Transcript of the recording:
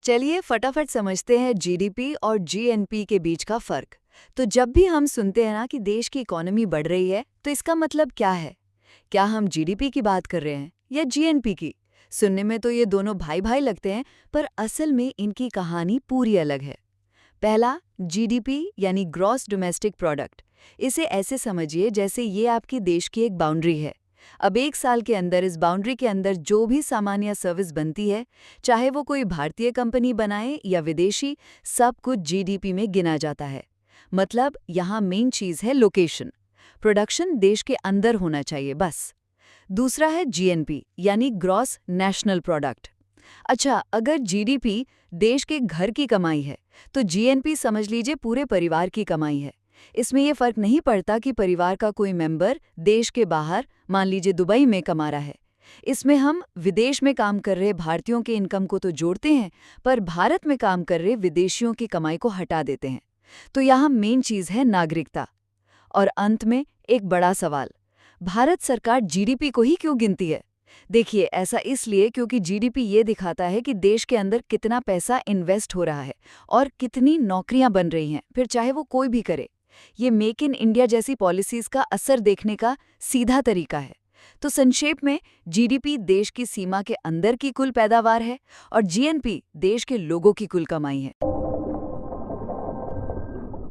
चलिए फटाफट समझते हैं जीडीपी और जीएनपी के बीच का फर्क। तो जब भी हम सुनते हैं ना कि देश की इकोनॉमी बढ़ रही है, तो इसका मतलब क्या है? क्या हम जीडीपी की बात कर रहे हैं या जीएनपी की? सुनने में तो ये दोनों भाई भाई लगते हैं, पर असल में इनकी कहानी पूरी अलग है। पहला, जीडीपी यानी ग्रॉस डोमेस्टिक प्रोडक्ट। इसे ऐसे समझिए जैसे ये आपकी देश की एक बाउंड्री है। अब एक साल के अंदर इस बाउंड्री के अंदर जो भी सामान या सर्विस बनती है, चाहे वो कोई भारतीय कंपनी बनाए या विदेशी, सब कुछ जीडीपी में गिना जाता है। मतलब यहाँ मेन चीज़ है लोकेशन। प्रोडक्शन देश के अंदर होना चाहिए बस। दूसरा है जीएनपी यानी ग्रॉस नेशनल प्रोडक्ट। अच्छा, अगर जीडीपी देश के घर की कमाई है, तो जीएनपी समझ लीजिए पूरे परिवार की कमाई है। इसमें यह फर्क नहीं पड़ता कि परिवार का कोई मेंबर देश के बाहर, मान लीजिए दुबई में कमा रहा है। इसमें हम विदेश में काम कर रहे भारतीयों के इनकम को तो जोड़ते हैं, पर भारत में काम कर रहे विदेशियों की कमाई को हटा देते हैं। तो यहाँ मेन चीज़ है नागरिकता। और अंत में एक बड़ा सवाल, भारत सरकार जीडीपी को ही क्यों गिनती है? देखिए, ऐसा इसलिए क्योंकि जीडीपी ये दिखाता है कि देश के अंदर कितना पैसा इन्वेस्ट हो रहा है और कितनी नौकरियां बन रही हैं, फिर चाहे वो कोई भी करे। ये मेक इन इंडिया जैसी पॉलिसीज का असर देखने का सीधा तरीका है। तो संक्षेप में, जीडीपी देश की सीमा के अंदर की कुल पैदावार है और जीएनपी देश के लोगों की कुल कमाई है।